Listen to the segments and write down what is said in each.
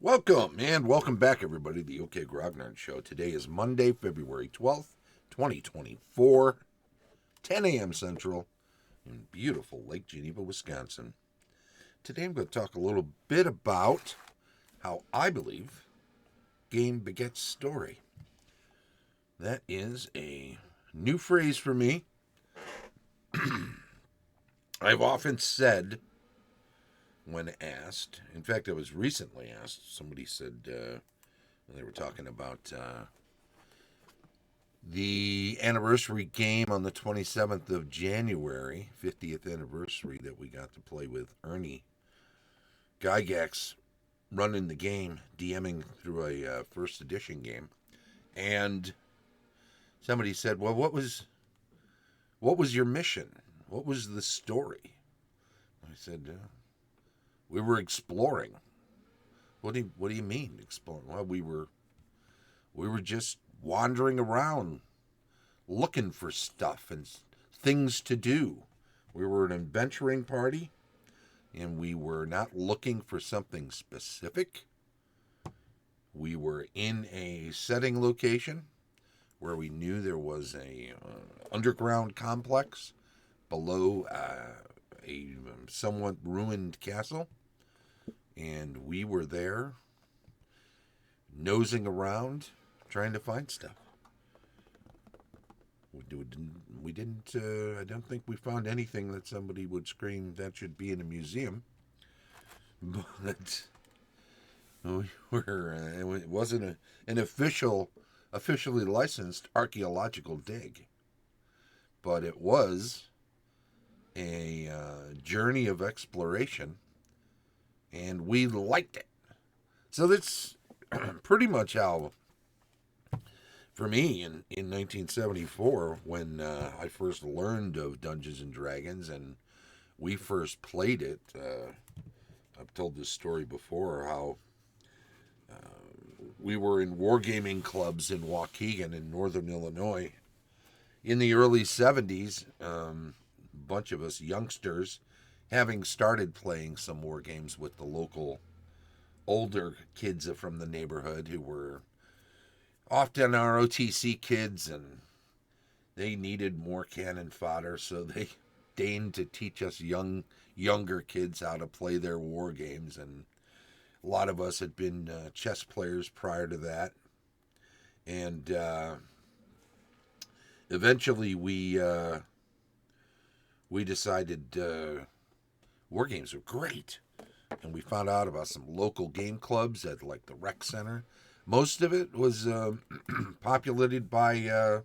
Welcome and welcome back, everybody, to the OK Grognard Show. Today is Monday, February 12th, 2024, 10 a.m. Central, in beautiful Lake Geneva, Wisconsin. Today I'm going to talk a little bit about how I believe Game Begets Story. That is a new phrase for me. I've often said when asked, in fact, I was recently asked, somebody said, when they were talking about the anniversary game on the 27th of January, 50th anniversary, that we got to play with Ernie Gygax running the game, DMing through a first edition game. And somebody said, well, what was your mission? What was the story? I said, we were exploring. What do you mean exploring? Well, we were just wandering around looking for stuff and things to do. We were an adventuring party, and we were not looking for something specific. We were in a setting location where we knew there was a underground complex below a somewhat ruined castle, and we were there nosing around trying to find stuff. We didn't I don't think we found anything that somebody would scream that should be in a museum. But it wasn't an officially licensed archaeological dig. But it was a journey of exploration, and we liked it. So that's pretty much how, for me, in 1974, when I first learned of Dungeons and Dragons and we first played it, I've told this story before, how we were in wargaming clubs in Waukegan in northern Illinois in the early 70s. A bunch of us youngsters having started playing some war games with the local older kids from the neighborhood who were often ROTC kids, and they needed more cannon fodder, so they deigned to teach us younger kids how to play their war games. And a lot of us had been chess players prior to that, and eventually we decided war games were great, and we found out about some local game clubs at like the rec center. Most of it was populated by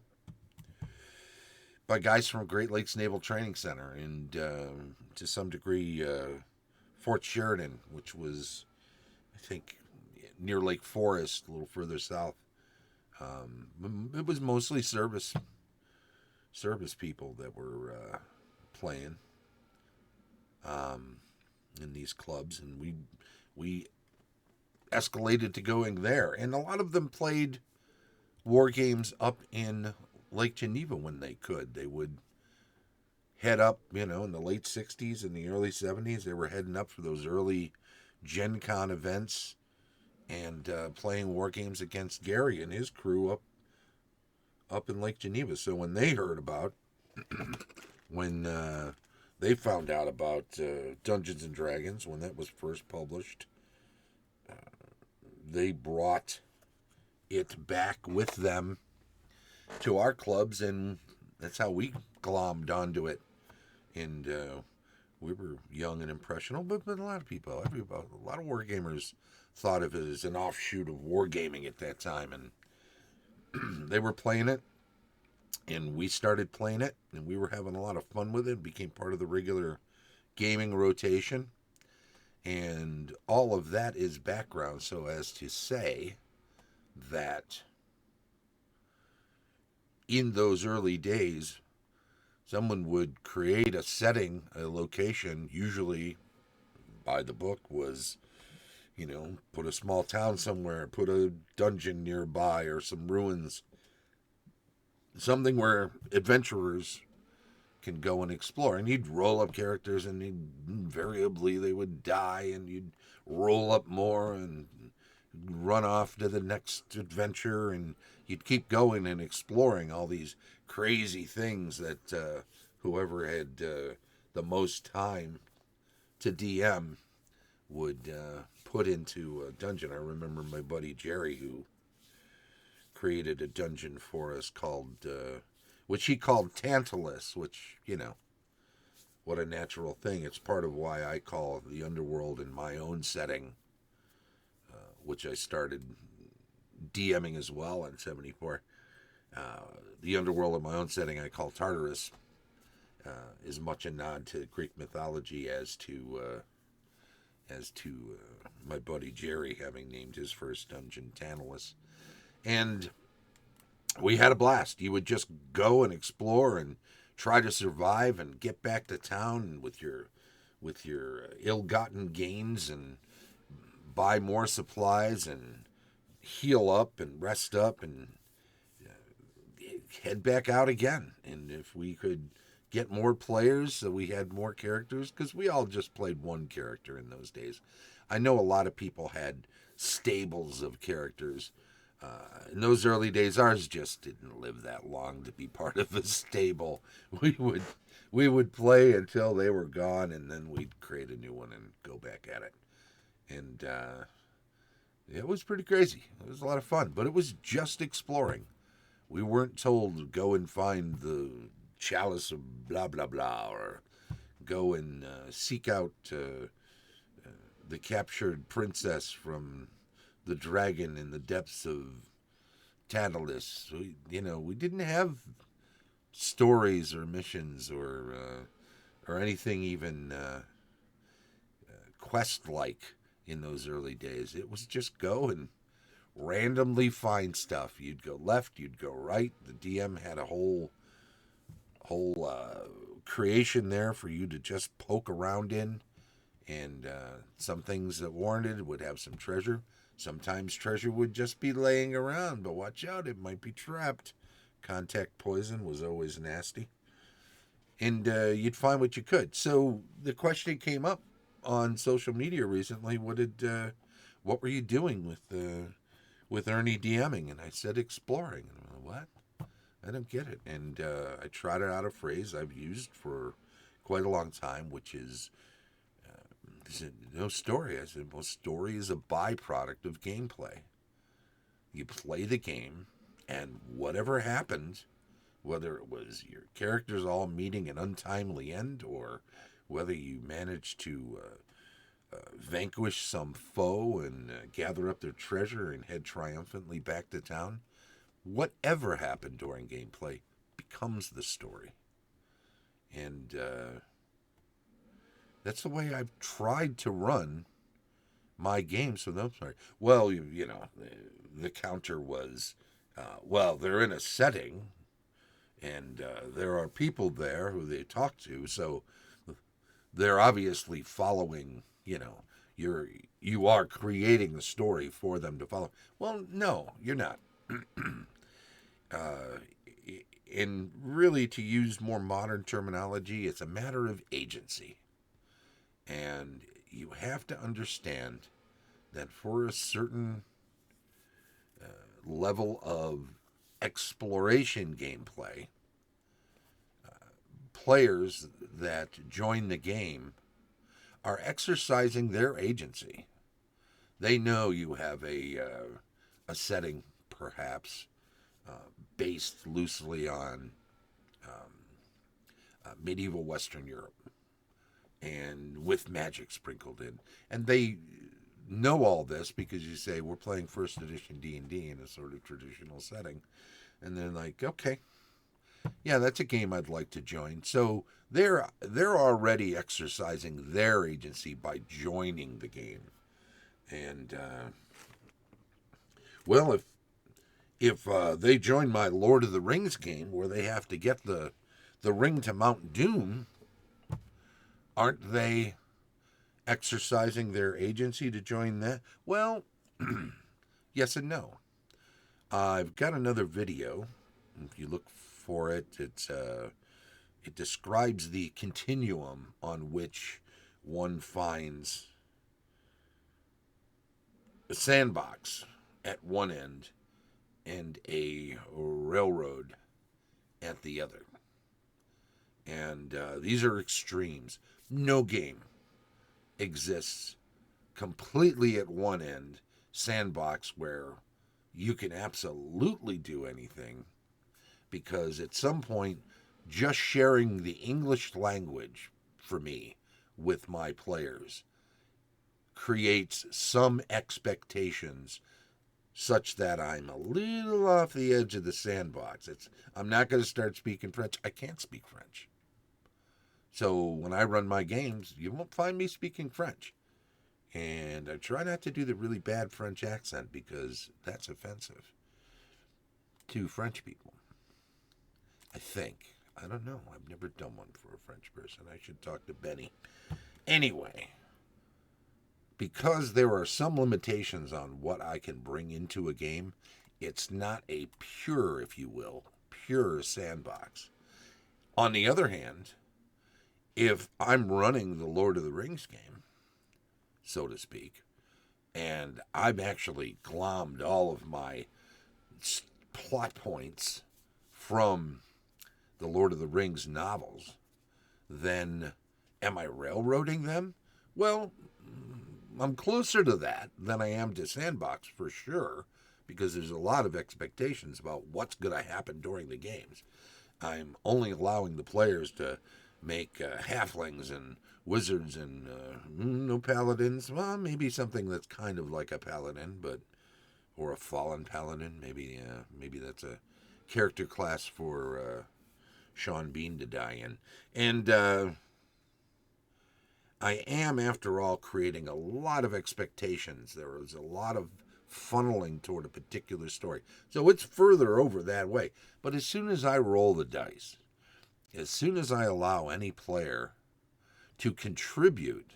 guys from Great Lakes Naval Training Center, and to some degree Fort Sheridan, which was, I think, near Lake Forest, a little further south. It was mostly service people that were playing in these clubs, and we escalated to going there. And a lot of them played war games up in Lake Geneva when they could. They would head up, in the late 60s and the early 70s. They were heading up for those early Gen Con events and playing war games against Gary and his crew up in Lake Geneva. So when they heard about, when they found out about Dungeons and Dragons, when that was first published, they brought it back with them to our clubs, and that's how we glommed onto it. And we were young and impressionable, but a lot of people, a lot of wargamers thought of it as an offshoot of wargaming at that time, and they were playing it, and we started playing it, and we were having a lot of fun with it. It became part of the regular gaming rotation. And all of that is background, so as to say that in those early days, someone would create a setting, a location, usually by the book was, put a small town somewhere, put a dungeon nearby or some ruins, something where adventurers can go and explore. And you'd roll up characters, and invariably they would die, and you'd roll up more, and run off to the next adventure, and you'd keep going and exploring all these crazy things that whoever had the most time to DM would put into a dungeon. I remember my buddy Jerry, who created a dungeon for us called, which he called Tantalus, which, you know, what a natural thing. It's part of why I call the underworld in my own setting, which I started DMing as well in 74. The underworld in my own setting I call Tartarus, is much a nod to Greek mythology as to my buddy Jerry having named his first dungeon Tantalus. And we had a blast. You would just go and explore and try to survive and get back to town with your ill-gotten gains and buy more supplies and heal up and rest up and head back out again. And if we could get more players so we had more characters, because we all just played one character in those days. I know a lot of people had stables of characters. In those early days, ours just didn't live that long to be part of a stable. We would play until they were gone, and then we'd create a new one and go back at it. And it was pretty crazy. It was a lot of fun, but it was just exploring. We weren't told to go and find the chalice of blah blah blah, or go and seek out the captured princess from the dragon in the depths of Tantalus. We didn't have stories or missions or anything even quest-like in those early days. It was just go and randomly find stuff. You'd go left, you'd go right. The DM had a whole creation there for you to just poke around in, and some things that warranted would have some treasure. Sometimes treasure would just be laying around, but watch out, it might be trapped. Contact poison was always nasty. And you'd find what you could. So the question came up on social media recently, what were you doing with Ernie DMing? And I said exploring. And I'm like, what? I don't get it. And I trotted out a phrase I've used for quite a long time, which is, no story. I said, well, story is a byproduct of gameplay. You play the game, and whatever happened, whether it was your characters all meeting an untimely end, or whether you managed to vanquish some foe and gather up their treasure and head triumphantly back to town, whatever happened during gameplay becomes the story. And that's the way I've tried to run my games. So I'm sorry. Well, the counter was, they're in a setting, and there are people there who they talk to, so they're obviously following. You are creating the story for them to follow. Well, no, you're not. And really, to use more modern terminology, it's a matter of agency. And you have to understand that for a certain level of exploration gameplay, players that join the game are exercising their agency. They know you have a setting, perhaps, based loosely on medieval Western Europe, and with magic sprinkled in. And they know all this because you say, we're playing first edition D&D in a sort of traditional setting. And they're like, okay, yeah, that's a game I'd like to join. So they're already exercising their agency by joining the game. And, well, if they join my Lord of the Rings game where they have to get the ring to Mount Doom, aren't they exercising their agency to join that? Well, yes and no. I've got another video. If you look for it, it describes the continuum on which one finds sandbox at one end and a railroad at the other. And these are extremes. No game exists completely at one end, sandbox, where you can absolutely do anything, because at some point, just sharing the English language for me with my players creates some expectations such that I'm a little off the edge of the sandbox. I'm not going to start speaking French. I can't speak French. So when I run my games, you won't find me speaking French. And I try not to do the really bad French accent because that's offensive to French people. I think. I don't know. I've never done one for a French person. I should talk to Benny. Anyway, because there are some limitations on what I can bring into a game, it's not a pure, if you will, pure sandbox. On the other hand, if I'm running the Lord of the Rings game, so to speak, and I've actually glommed all of my plot points from the Lord of the Rings novels, then am I railroading them? Well, I'm closer to that than I am to sandbox for sure, because there's a lot of expectations about what's going to happen during the games. I'm only allowing the players to make halflings and wizards and no paladins. Well, maybe something that's kind of like a paladin, but or a fallen paladin. Maybe that's a character class for Sean Bean to die in. And I am, after all, creating a lot of expectations. There is a lot of funneling toward a particular story. So it's further over that way. But as soon as I roll the dice, as soon as I allow any player to contribute,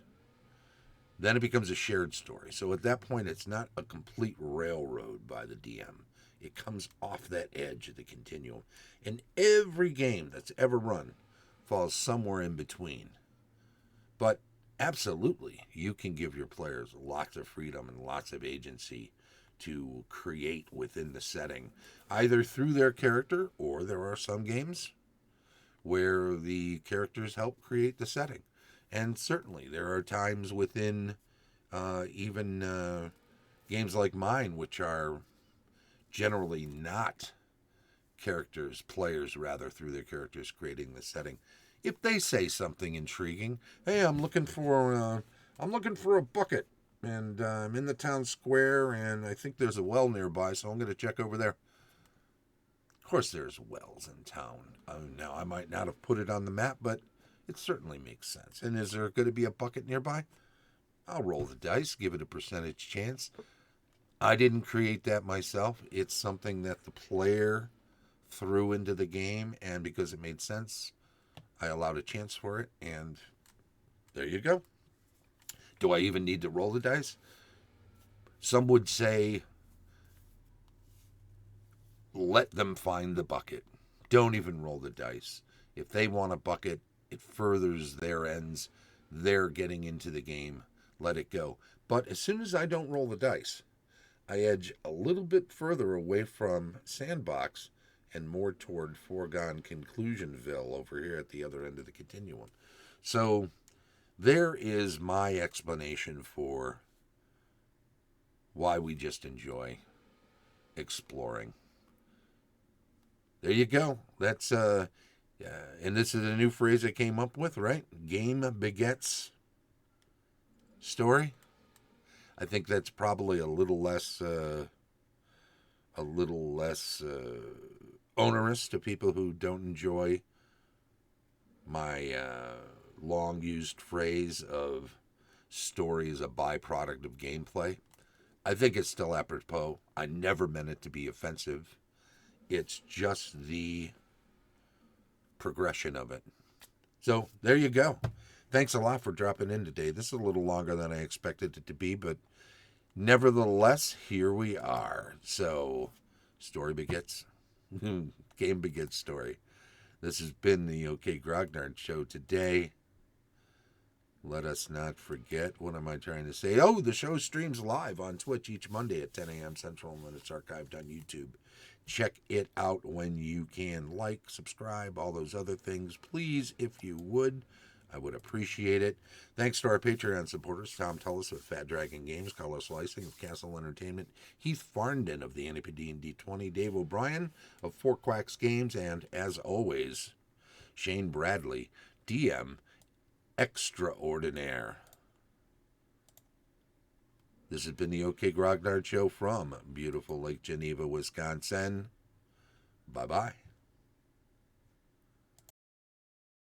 then it becomes a shared story. So at that point, it's not a complete railroad by the DM. It comes off that edge of the continuum. And every game that's ever run falls somewhere in between. But absolutely, you can give your players lots of freedom and lots of agency to create within the setting, either through their character, or there are some games where the characters help create the setting. And certainly, there are times within even games like mine, which are generally not players rather, through their characters creating the setting. If they say something intriguing, hey, I'm looking for a bucket, and I'm in the town square, and I think there's a well nearby, so I'm going to check over there. Of course, there's wells in town. Now, I might not have put it on the map, but it certainly makes sense. And is there going to be a bucket nearby? I'll roll the dice, give it a percentage chance. I didn't create that myself. It's something that the player threw into the game, and because it made sense, I allowed a chance for it, and there you go. Do I even need to roll the dice? Some would say, let them find the bucket. Don't even roll the dice. If they want a bucket, it furthers their ends. They're getting into the game. Let it go. But as soon as I don't roll the dice, I edge a little bit further away from sandbox and more toward foregone conclusionville over here at the other end of the continuum. So there is my explanation for why we just enjoy exploring. There you go. That's and this is a new phrase I came up with, right? Game Begets Story. I think that's probably a little less onerous to people who don't enjoy my long used phrase of story is a byproduct of gameplay. I think it's still apropos. I never meant it to be offensive. It's just the progression of it. So there you go. Thanks a lot for dropping in today. This is a little longer than I expected it to be, but nevertheless, here we are. So, story begets, game begets story. This has been the OK Grognard Show today. Let us not forget, what am I trying to say? Oh, the show streams live on Twitch each Monday at 10 a.m. Central, and then it's archived on YouTube. Check it out when you can. Like, subscribe, all those other things. Please, if you would, I would appreciate it. Thanks to our Patreon supporters, Tom Tullis of Fat Dragon Games, Carlos Slicing of Castle Entertainment, Heath Farndon of the NPD and D20, Dave O'Brien of Quacks Games, and, as always, Shane Bradley, DM Extraordinaire. This has been the OK Grognard Show from beautiful Lake Geneva, Wisconsin. Bye-bye.